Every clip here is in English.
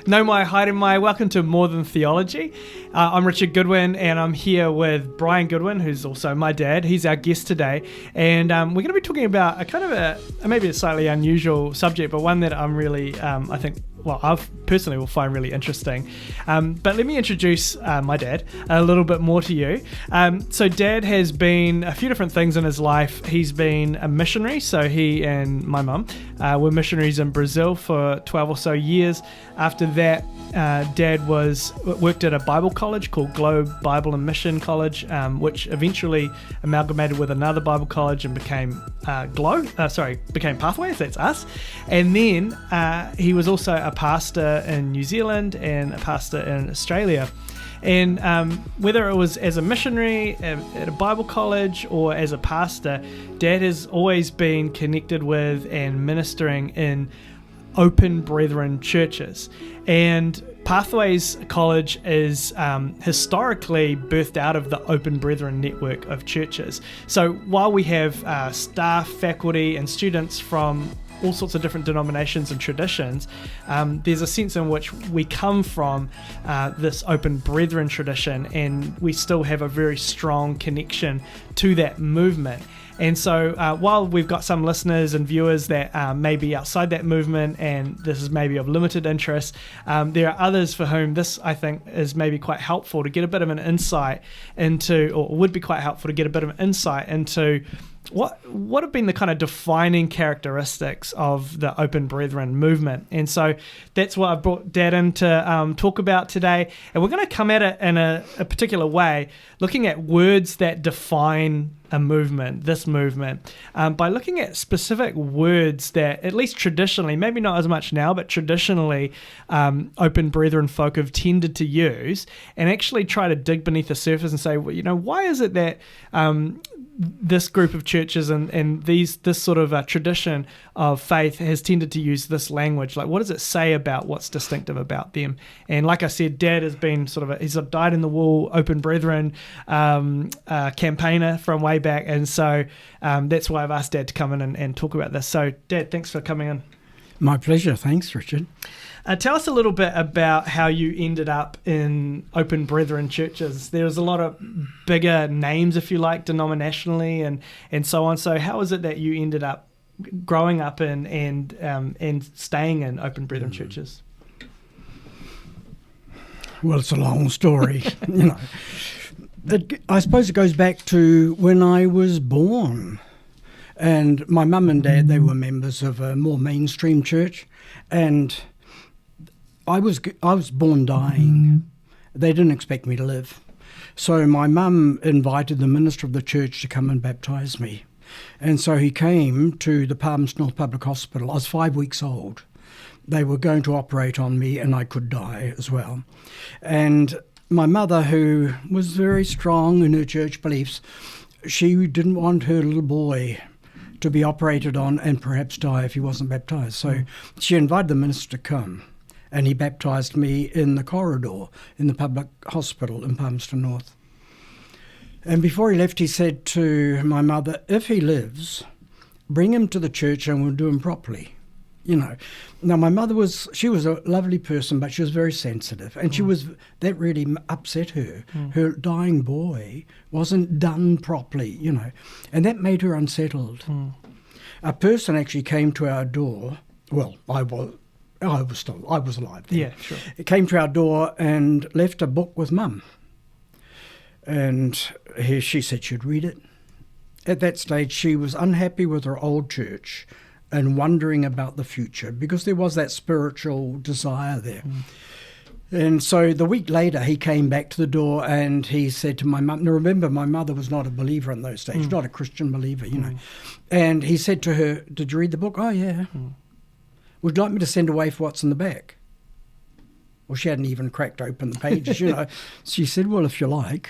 No mai, haere mai, welcome to More Than Theology. I'm Richard Goodwin, and I'm here with Brian Goodwin, who's also my dad. He's our guest today, and we're going to be talking about a kind of maybe a slightly unusual subject, but one that I'm really, I think, I've personally will find really interesting. But let me introduce my dad a little bit more to you. So Dad has been a few different things in his life. He's been a missionary, so he and my mum were missionaries in Brazil for 12 or so years. After that, Dad worked at a Bible college called Globe Bible and Mission College, which eventually amalgamated with another Bible college and became became Pathways, that's us. And then he was also a pastor in New Zealand and a pastor in Australia. And whether it was as a missionary at a Bible college or as a pastor, Dad has always been connected with and ministering in open brethren churches. And Pathways College is historically birthed out of the Open Brethren network of churches. So while we have staff, faculty, and students from all sorts of different denominations and traditions, there's a sense in which we come from this Open Brethren tradition, and we still have a very strong connection to that movement. And so while we've got some listeners and viewers that may be outside that movement, and this is maybe of limited interest, there are others for whom this, I think, is maybe quite helpful to get a bit of an insight into, or would be quite helpful to get a bit of an insight into what have been the kind of defining characteristics of the Open Brethren movement. And so that's what I brought Dad in to talk about today. And we're going to come at it in a particular way, looking at words that define a movement, this movement, by looking at specific words that, at least traditionally, maybe not as much now, but traditionally, Open Brethren folk have tended to use, and actually try to dig beneath the surface and say, well, why is it that this group of churches and this sort of tradition of faith has tended to use this language? Like, what does it say about what's distinctive about them? And like I said, Dad has been he's a dyed-in-the-wool Open Brethren campaigner from way back, and so that's why I've asked Dad to come in and talk about this. So Dad, thanks for coming in. My pleasure. Thanks, Richard. Tell us a little bit about how you ended up in Open Brethren churches. There's a lot of bigger names, if you like, denominationally and so on. So how is it that you ended up growing up in and staying in Open Brethren churches? Well, it's a long story. I suppose it goes back to when I was born. And my mum and dad, they were members of a more mainstream church, and I was born dying. They didn't expect me to live. So my mum invited the minister of the church to come and baptise me. And so he came to the Palmerston North Public Hospital. I was 5 weeks old. They were going to operate on me, and I could die as well. And my mother, who was very strong in her church beliefs, she didn't want her little boy to be operated on and perhaps die if he wasn't baptised. So she invited the minister to come, and he baptised me in the corridor in the public hospital in Palmerston North. And before he left, he said to my mother, if he lives, bring him to the church and we'll do him properly. Now my mother she was a lovely person, but she was very sensitive, and that really upset her. Her dying boy wasn't done properly, and that made her unsettled. A person actually came to our door. Well, I was alive then. Yeah, sure. It came to our door and left a book with Mum, and she said she'd read it. At that stage, she was unhappy with her old church and wondering about the future, because there was that spiritual desire there. And so the week later, he came back to the door and he said to my mum, now remember, my mother was not a believer in those days, not a Christian believer, And he said to her, did you read the book? Oh, yeah. Would you like me to send away for what's in the back? Well, she hadn't even cracked open the pages, She said, well, if you like.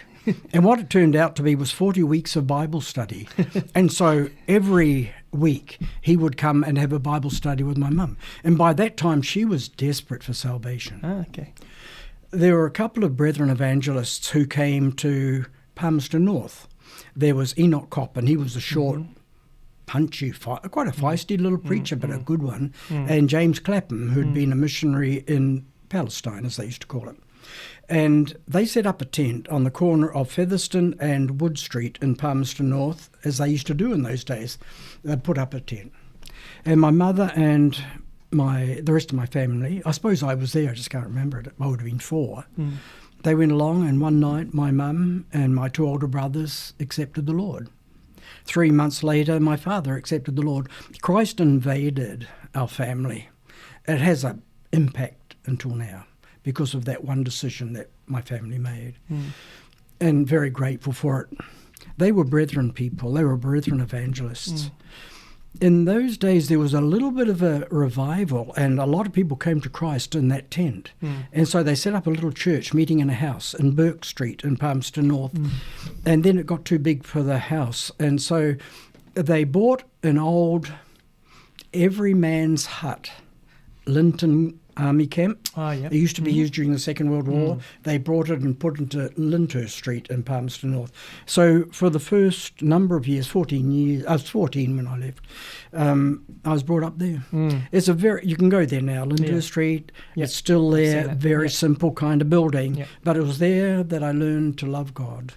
And what it turned out to be was 40 weeks of Bible study. And so every week he would come and have a Bible study with my mum. And by that time, she was desperate for salvation. Ah, okay. There were a couple of brethren evangelists who came to Palmerston North. There was Enoch Coppin. He was a short, punchy, quite a feisty little preacher, but a good one. And James Clapham, who'd been a missionary in Palestine, as they used to call it. And they set up a tent on the corner of Featherston and Wood Street in Palmerston North, as they used to do in those days. They'd put up a tent. And my mother and the rest of my family, I suppose I was there, I just can't remember it, I would have been 4. They went along, and one night my mum and my 2 older brothers accepted the Lord. 3 months later, my father accepted the Lord. Christ invaded our family. It has an impact until now because of that one decision that my family made. And very grateful for it. They were brethren people. They were brethren evangelists. In those days, there was a little bit of a revival, and a lot of people came to Christ in that tent. And so they set up a little church meeting in a house in Burke Street in Palmerston North. And then it got too big for the house. And so they bought an old everyman's hut, Linton Army camp. It used to be used during the Second World War. They brought it and put it into Lyndhurst Street in Palmerston North. So for the first number of years, 14 years, I was 14 when I left, I was brought up there. It's you can go there now, Lyndhurst Street. It's still there, very simple kind of building. But it was there that I learned to love God.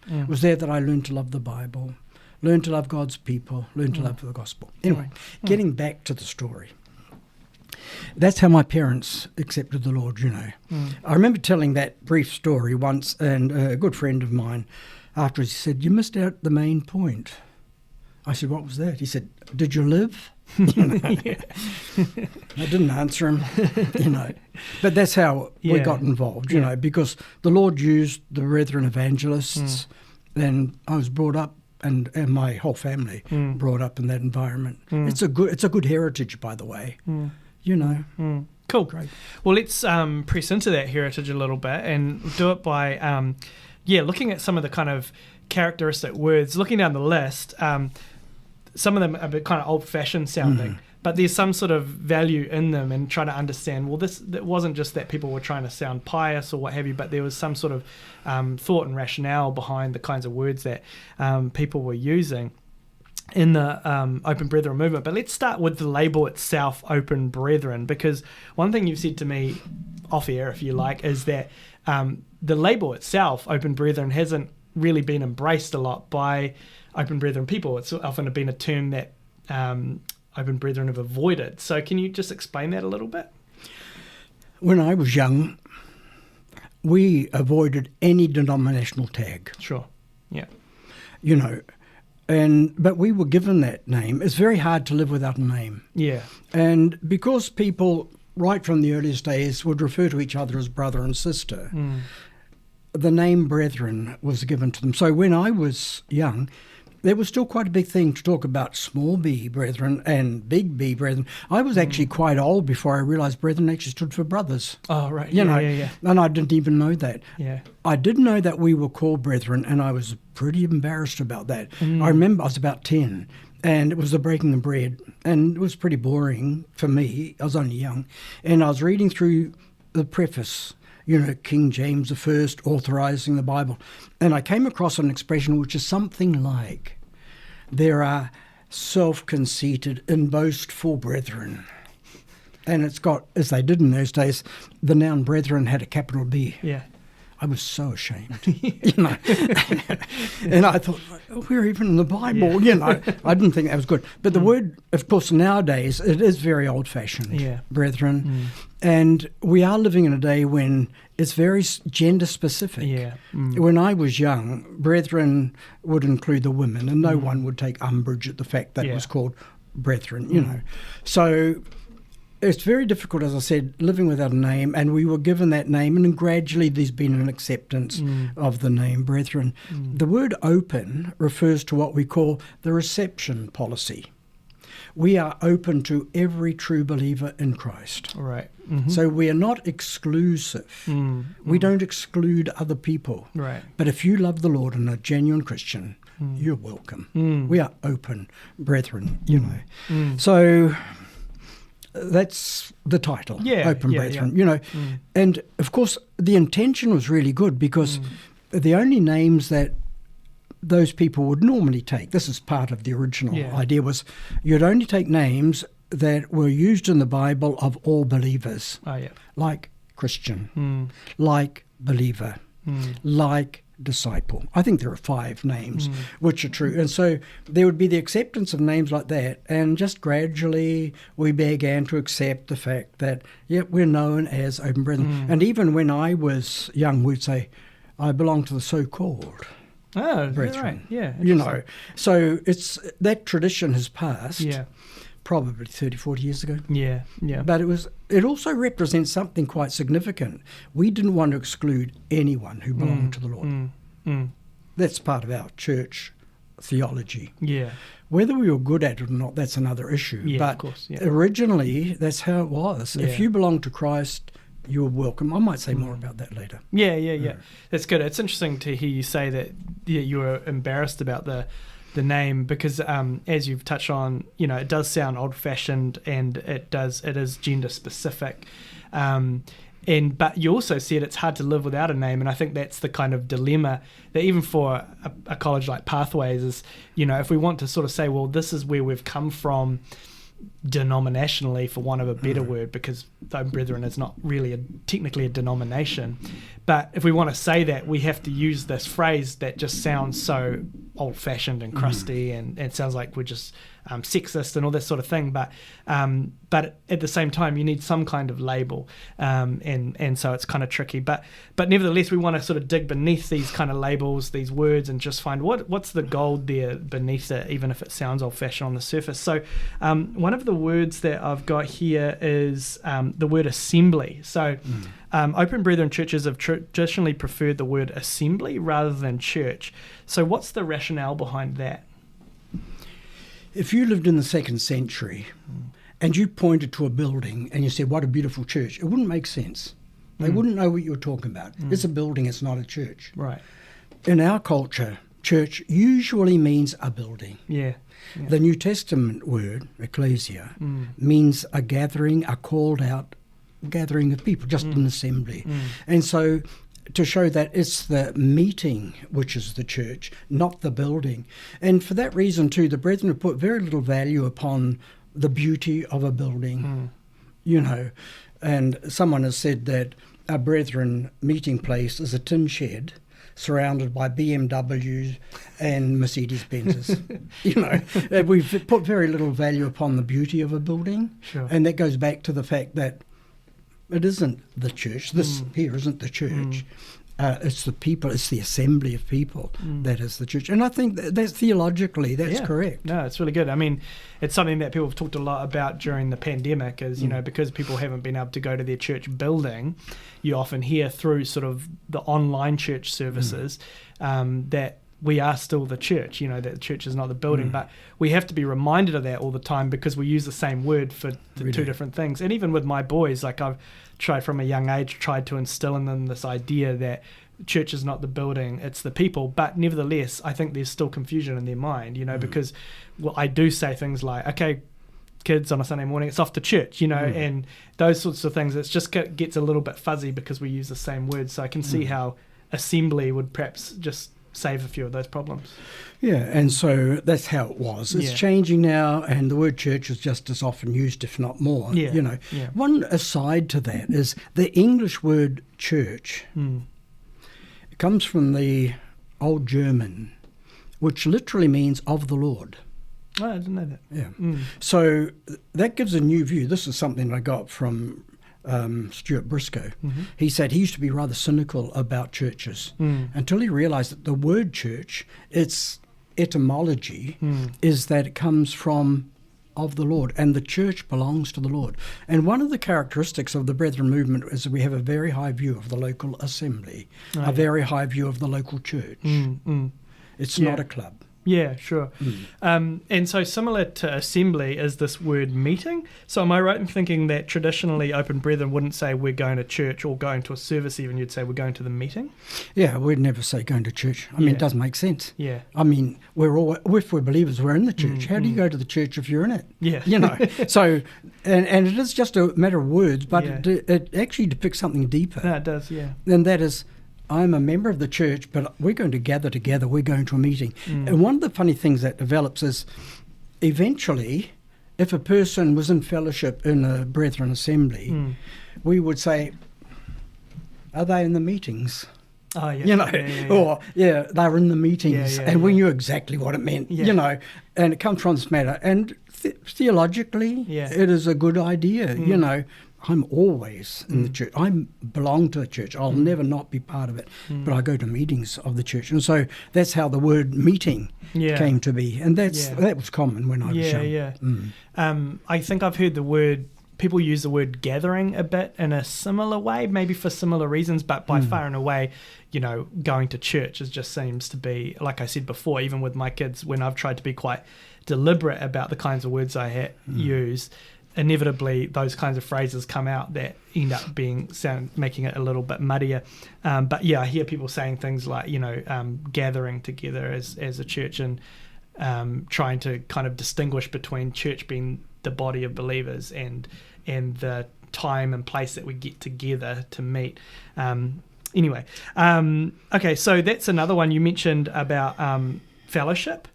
It was there that I learned to love the Bible, learned to love God's people, learned to love the gospel. Anyway, getting back to the story. That's how my parents accepted the Lord, you know. I remember telling that brief story once, and a good friend of mine afterwards, he said, "You missed out the main point." I said, "What was that?" He said, "Did you live?" You know? I didn't answer him, you know. But that's how we got involved, you know, because the Lord used the brethren evangelists, and I was brought up, and my whole family brought up in that environment. It's a good heritage, by the way. You know. Cool. Great. Well, let's press into that heritage a little bit and do it by, looking at some of the kind of characteristic words. Looking down the list, some of them are a bit kind of old-fashioned sounding, but there's some sort of value in them, and trying to understand, well, it wasn't just that people were trying to sound pious or what have you, but there was some sort of thought and rationale behind the kinds of words that people were using in the Open Brethren movement. But let's start with the label itself, Open Brethren, because one thing you've said to me off air, if you like, is that the label itself, Open Brethren, hasn't really been embraced a lot by Open Brethren people. It's often been a term that Open Brethren have avoided. So can you just explain that a little bit? When I was young, we avoided any denominational tag. Sure, yeah. You know, but we were given that name. It's very hard to live without a name. Yeah. And because people, right from the earliest days, would refer to each other as brother and sister, the name Brethren was given to them. So when I was young, there was still quite a big thing to talk about small b brethren and big B brethren. I was actually quite old before I realised brethren actually stood for brothers. Oh, right. You know, and I didn't even know that. Yeah. I did know that we were called brethren, and I was pretty embarrassed about that. I remember I was about 10, and it was the breaking of bread, and it was pretty boring for me. I was only young, and I was reading through the preface, you know, King James I authorizing the Bible. And I came across an expression which is something like, there are self-conceited and boastful brethren. And it's got, as they did in those days, the noun brethren had a capital B. Yeah. I was so ashamed, you know. And I thought, we're even in the Bible, you know. I didn't think that was good. But the word, of course, nowadays, it is very old-fashioned, brethren. And we are living in a day when it's very gender-specific. Yeah. When I was young, brethren would include the women, and no one would take umbrage at the fact that it was called brethren, you know. So it's very difficult, as I said, living without a name, and we were given that name, and gradually there's been an acceptance of the name Brethren. The word open refers to what we call the reception policy. We are open to every true believer in Christ. Right. So we are not exclusive. We don't exclude other people. Right. But if you love the Lord and are a genuine Christian, you're welcome. We are open brethren, you know. So that's the title, Open Brethren, you know. And, of course, the intention was really good because the only names that those people would normally take, this is part of the original idea, was you'd only take names that were used in the Bible of all believers, like Christian, like believer, like disciple. I think there are 5 names which are true. And so there would be the acceptance of names like that, and just gradually we began to accept the fact that, we're known as Open Brethren. And even when I was young, we'd say, I belong to the so-called Brethren. Right. Yeah. You know, so it's that tradition has passed. Yeah. Probably 30, 40 years ago. Yeah, yeah. But it also represents something quite significant. We didn't want to exclude anyone who belonged to the Lord. That's part of our church theology. Yeah. Whether we were good at it or not, that's another issue. Yeah, but of course, originally, that's how it was. Yeah. If you belong to Christ, you're welcome. I might say more about that later. Yeah. That's good. It's interesting to hear you say that you were embarrassed about the name, because as you've touched on, it does sound old-fashioned, and it is gender specific, but you also said it's hard to live without a name, and I think that's the kind of dilemma that even for a college like Pathways is, if we want to sort of say, well, this is where we've come from denominationally, for want of a better word, because the Brethren is not really technically a denomination, but if we want to say that, we have to use this phrase that just sounds so old-fashioned and crusty, and it sounds like we're just sexist and all this sort of thing, but at the same time you need some kind of label, and so it's kind of tricky, but nevertheless we want to sort of dig beneath these kind of labels, these words, and just find what's the gold there beneath it, even if it sounds old-fashioned on the surface. So one of the words that I've got here is the word assembly. So Open Brethren churches have traditionally preferred the word assembly rather than church. So what's the rationale behind that? If you lived in the 2nd century and you pointed to a building and you said, what a beautiful church, it wouldn't make sense. They wouldn't know what you were talking about. It's a building, it's not a church. Right. In our culture, church usually means a building. Yeah. The New Testament word, ecclesia, means a gathering, a called out gathering of people, just an assembly. And so to show that it's the meeting which is the church, not the building. And for that reason too, the Brethren have put very little value upon the beauty of a building, and someone has said that a Brethren meeting place is a tin shed surrounded by BMWs and Mercedes-Benzes. We've put very little value upon the beauty of a building. Sure. And that goes back to the fact that it isn't the church. This here isn't the church. It's the people, it's the assembly of people that is the church. And I think that's theologically, that's correct. No, it's really good. I mean, it's something that people have talked a lot about during the pandemic is, because people haven't been able to go to their church building, you often hear through sort of the online church services that we are still the church, that the church is not the building, but we have to be reminded of that all the time because we use the same word for the two different things. And even with my boys, like I've tried from a young age, tried to instill in them this idea that church is not the building, it's the people. But nevertheless, I think there's still confusion in their mind, because I do say things like, okay, kids, on a Sunday morning, it's off to church, and those sorts of things. It just gets a little bit fuzzy because we use the same words. So I can see how assembly would perhaps just save a few of those problems. Yeah, and so that's how it was. It's changing now, and the word church is just as often used, if not more. One aside to that is the English word church. It comes from the Old German, which literally means of the Lord. Oh, I didn't know that. Yeah. So that gives a new view. This is something I got from Stuart Briscoe. He said he used to be rather cynical about churches until he realized that the word church, its etymology is that it comes from of the Lord, and the church belongs to the Lord. And one of the characteristics of the Brethren movement is that we have a very high view of the local assembly, a very high view of the local church. It's not a club. Yeah, sure. And so similar to assembly is this word meeting. So am I right in thinking that traditionally Open Brethren wouldn't say we're going to church or going to a service even, you'd say we're going to the meeting? Yeah, we'd never say going to church. I mean, it doesn't make sense. Yeah. I mean, if we're believers, we're in the church. How do you go to the church if you're in it? Yeah. So, and it is just a matter of words, but it actually depicts something deeper. No, it does, yeah. And that is, I'm a member of the church, but we're going to gather together, we're going to a meeting. And one of the funny things that develops is eventually, if a person was in fellowship in a Brethren assembly, we would say, are they in the meetings? Oh, yeah. You know, or they're in the meetings, Yeah, and we knew exactly what it meant, you know, and it comes from this matter. And theologically, it is a good idea, you know. I'm always in the church. I belong to the church. I'll never not be part of it, but I go to meetings of the church. And so that's how the word meeting came to be. And that was common when I was young. I think I've heard people use the word gathering a bit in a similar way, maybe for similar reasons, but by far and away, you know, going to church just seems to be, like I said before, even with my kids, when I've tried to be quite deliberate about the kinds of words I use, inevitably those kinds of phrases come out that end up making it a little bit muddier. But yeah, I hear people saying things like, you know, gathering together as a church, and trying to kind of distinguish between church being the body of believers and the time and place that we get together to meet. Anyway, okay, so that's another one you mentioned about fellowship.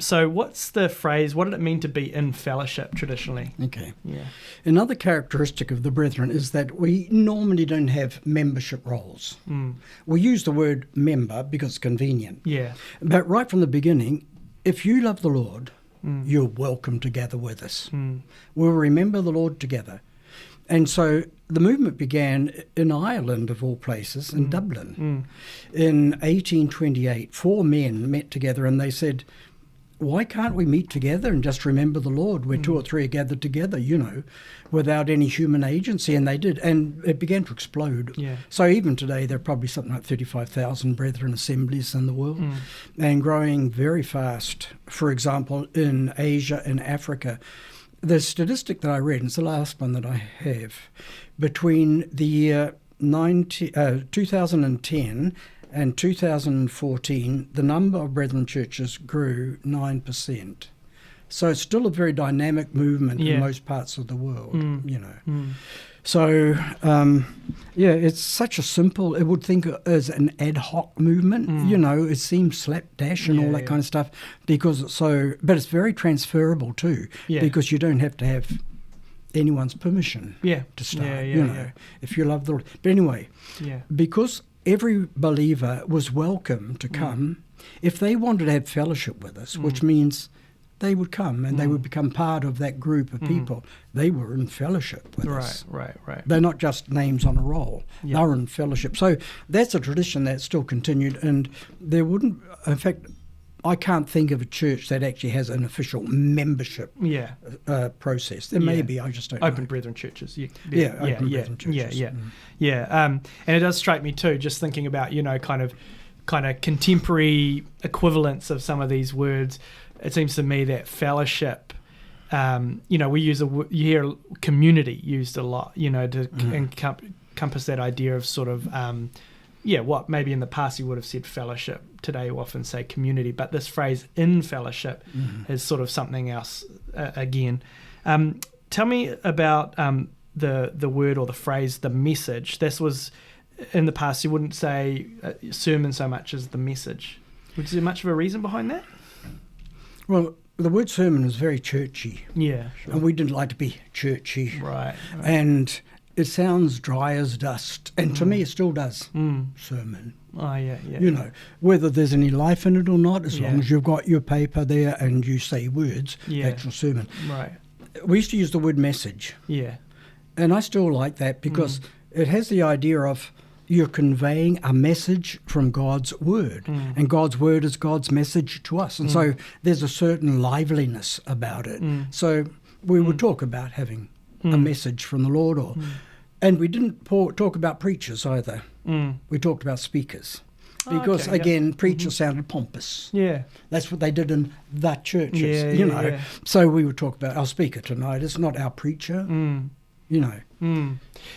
So what's the phrase, what did it mean to be in fellowship traditionally? Okay. Yeah. Another characteristic of the brethren is that we normally don't have membership roles. We use the word member because it's convenient. Yeah. But right from the beginning, if you love the Lord, you're welcome to gather with us. We'll remember the Lord together. And so the movement began in Ireland, of all places, in Dublin. In 1828, 4 men met together and they said, why can't we meet together and just remember the Lord where 2 or 3 are gathered together, you know, without any human agency? And they did. And it began to explode. Yeah. So even today, there are probably something like 35,000 brethren assemblies in the world and growing very fast. For example, in Asia and Africa, the statistic that I read, and it's the last one that I have, between the year 2010 and 2014, the number of brethren churches grew 9%. So it's still a very dynamic movement in most parts of the world, you know. So, it's such a simple, it would think as an ad hoc movement, you know, it seems slapdash and all that kind of stuff, because it's so, but it's very transferable too, because you don't have to have anyone's permission to start, you know, if you love the Lord. But anyway, because every believer was welcome to come, if they wanted to have fellowship with us, which means they would come and they would become part of that group of people. They were in fellowship with us. Right. They're not just names on a roll. They were in fellowship. So that's a tradition that still continued, and there wouldn't, in fact, I can't think of a church that actually has an official membership process. There may be, I just don't know. Open Brethren churches. Open Brethren churches. And it does strike me too, just thinking about, you know, kind of contemporary equivalents of some of these words. It seems to me that fellowship, you know, you hear community used a lot, you know, to encompass that idea of sort of, what maybe in the past you would have said fellowship. Today you often say community, but this phrase in fellowship is sort of something else again. Tell me about the word or the phrase, the message. This was, in the past, you wouldn't say sermon so much as the message. Was there much of a reason behind that? Well, the word sermon is very churchy. Yeah, sure. And we didn't like to be churchy. Right. And it sounds dry as dust. And to me, it still does. Sermon. Oh, yeah. You know, whether there's any life in it or not, as long as you've got your paper there and you say words, that's your sermon. Right. We used to use the word message. Yeah. And I still like that because it has the idea of you're conveying a message from God's word, and God's word is God's message to us. And so there's a certain liveliness about it. So we would talk about having a message from the Lord, and we didn't talk about preachers either. We talked about speakers. Because, again, preacher sounded pompous. Yeah. That's what they did in the churches, you know. Yeah. So we would talk about our speaker tonight. It's not our preacher, you know.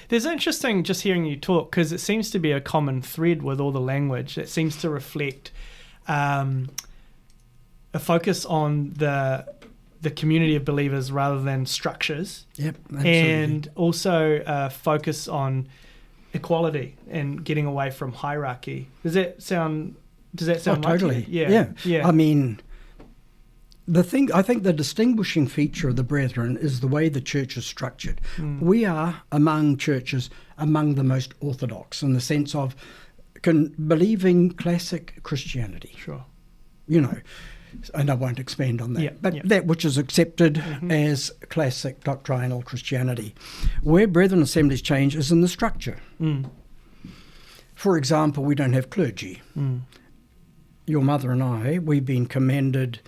There's interesting just hearing you talk, because it seems to be a common thread with all the language. It seems to reflect a focus on the community of believers rather than structures. Yep, absolutely. And also a focus on equality and getting away from hierarchy. Does that sound right? Totally. Yeah. I mean, I think the distinguishing feature of the brethren is the way the church is structured. We are, among churches, among the most orthodox in the sense of believing classic Christianity. Sure. You know, and I won't expand on that. Yeah, but yeah. that which is accepted as classic doctrinal Christianity. Where Brethren Assemblies change is in the structure. For example, we don't have clergy. Your mother and I, we've been commended,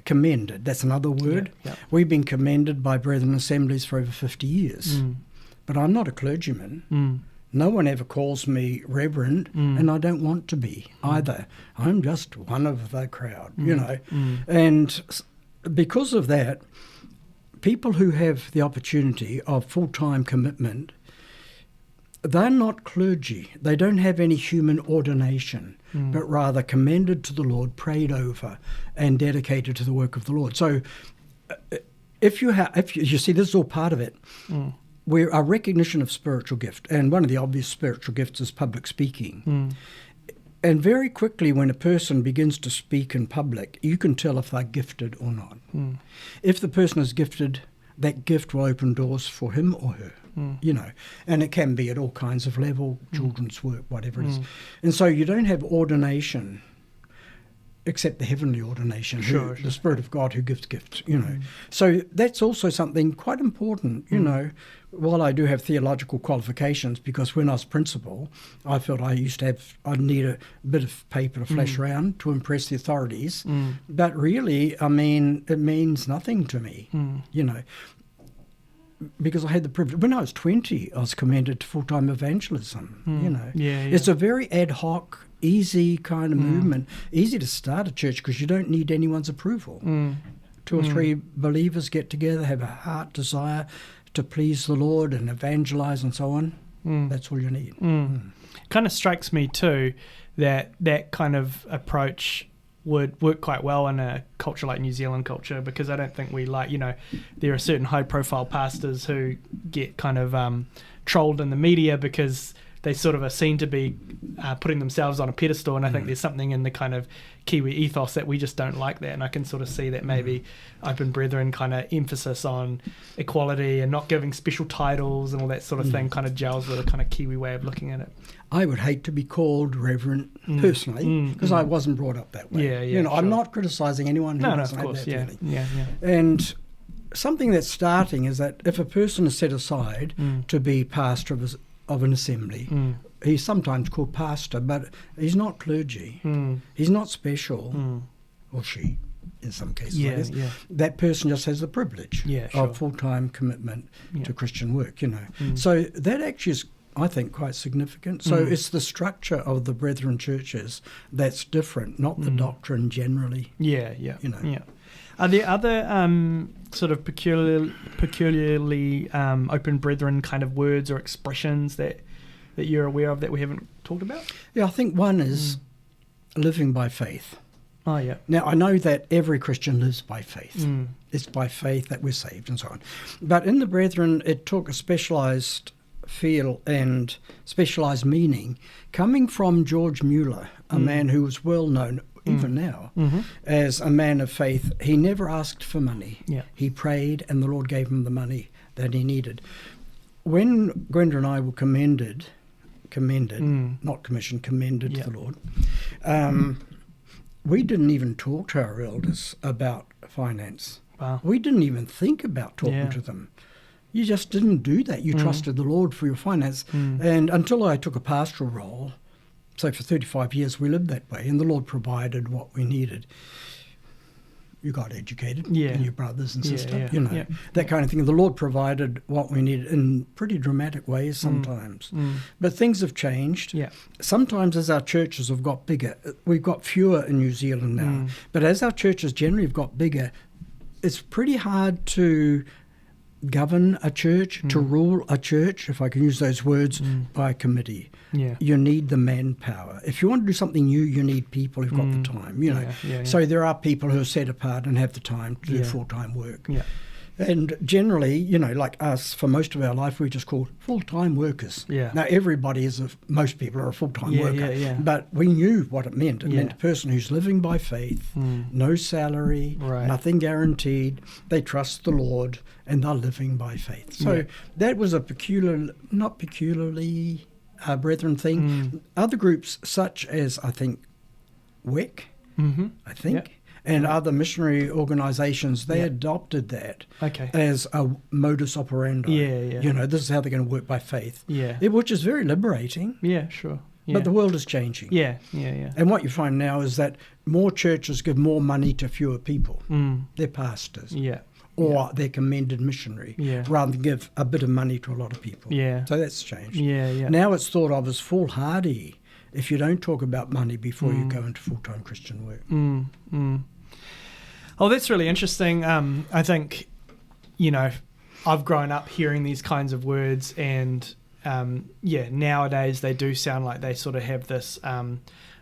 that's another word. Yeah. We've been commended by Brethren Assemblies for over 50 years. But I'm not a clergyman. No one ever calls me reverend, and I don't want to be either. I'm just one of the crowd, you know. And because of that, people who have the opportunity of full-time commitment, they're not clergy. They don't have any human ordination, but rather commended to the Lord, prayed over, and dedicated to the work of the Lord. So if you see, this is all part of it. We're a recognition of spiritual gift, and one of the obvious spiritual gifts is public speaking. And very quickly, when a person begins to speak in public, you can tell if they're gifted or not. If the person is gifted, that gift will open doors for him or her, you know, and it can be at all kinds of level, children's work, whatever it is. And so you don't have ordination except the heavenly ordination, the Spirit of God who gives gifts, you know. So that's also something quite important, you know. While I do have theological qualifications, because when I was principal, I felt I'd need a bit of paper to flash around to impress the authorities. But really, I mean, it means nothing to me, you know, because I had the privilege. When I was 20, I was commended to full-time evangelism, you know. It's a very ad hoc, easy kind of movement, easy to start a church because you don't need anyone's approval. 2 or 3 believers get together, have a heart desire to please the Lord and evangelize and so on. That's all you need. Kind of strikes me too that kind of approach would work quite well in a culture like New Zealand culture, because I don't think we there are certain high profile pastors who get kind of trolled in the media because they sort of are seen to be putting themselves on a pedestal, and I think there's something in the kind of Kiwi ethos that we just don't like that, and I can sort of see that maybe Open Brethren kind of emphasis on equality and not giving special titles and all that sort of thing kind of gels with a kind of Kiwi way of looking at it. I would hate to be called reverend personally, because I wasn't brought up that way. You know, I'm not criticising anyone who doesn't have that feeling. And something that's starting is that if a person is set aside to be pastor of an assembly, he's sometimes called pastor, but he's not clergy. He's not special, or she, in some cases. That person just has the privilege of full-time commitment to Christian work, you know. So that actually is, I think, quite significant. So it's the structure of the Brethren churches that's different, not the doctrine generally. You know. Are there other sort of peculiarly Open Brethren kind of words or expressions that you're aware of that we haven't talked about? Yeah, I think one is living by faith. Oh, yeah. Now, I know that every Christian lives by faith. It's by faith that we're saved and so on. But in the Brethren, it took a specialised feel and specialised meaning coming from George Mueller, a man who was well known even now as a man of faith. He never asked for money. He prayed and the Lord gave him the money that he needed. When Gwenda and I were commended, not commissioned, commended to the Lord, we didn't even talk to our elders about finance. We didn't even think about talking to them. You just didn't do that. You trusted the Lord for your finance. And until I took a pastoral role, so for 35 years we lived that way, and the Lord provided what we needed. You got educated, and your brothers and sisters, that kind of thing. The Lord provided what we needed in pretty dramatic ways sometimes. But things have changed. Sometimes as our churches have got bigger, we've got fewer in New Zealand now, but as our churches generally have got bigger, it's pretty hard to govern a church, to rule a church, if I can use those words, by committee. You need the manpower. If you want to do something new, you need people who've got the time, you know. So there are people who are set apart and have the time to do full-time work. And generally, like us, for most of our life, we're just called full-time workers. Yeah. Now, most people are a full-time worker. Yeah. But we knew what it meant. It Yeah. meant a person who's living by faith, no salary, Right. nothing guaranteed. They trust the Lord, and they're living by faith. So that was a not peculiarly brethren thing. Other groups, such as, I think, WEC, and other missionary organisations, they adopted that as a modus operandi. This is how they're going to work by faith. Which is very liberating. Yeah, sure. Yeah. But the world is changing. Yeah. And what you find now is that more churches give more money to fewer people, their pastors, or their commended missionary, rather than give a bit of money to a lot of people. So that's changed. Now it's thought of as foolhardy if you don't talk about money before you go into full-time Christian work. Oh, that's really interesting. I think, I've grown up hearing these kinds of words, and nowadays they do sound like they sort of have this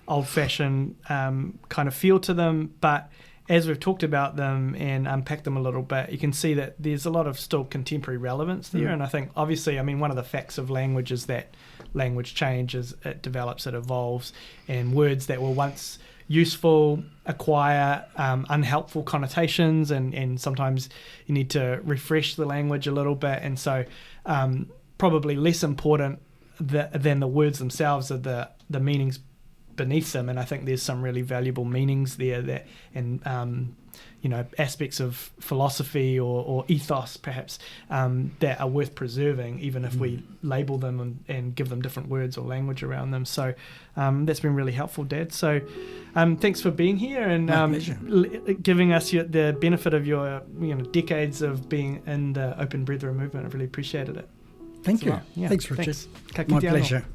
old-fashioned kind of feel to them. But as we've talked about them and unpacked them a little bit, you can see that there's a lot of still contemporary relevance there. And I think, obviously, one of the facts of language is that language changes, it develops, it evolves, and words that were once useful acquire unhelpful connotations, and sometimes you need to refresh the language a little bit. And so probably less important than the words themselves are the meanings beneath them. And I think there's some really valuable meanings there aspects of philosophy or ethos perhaps that are worth preserving, even if we label them and give them different words or language around them. So that's been really helpful, Dad. So thanks for being here and giving us the benefit of your decades of being in the Open Brethren movement. I really appreciated it. Thank you. Thanks, Richard. My pleasure.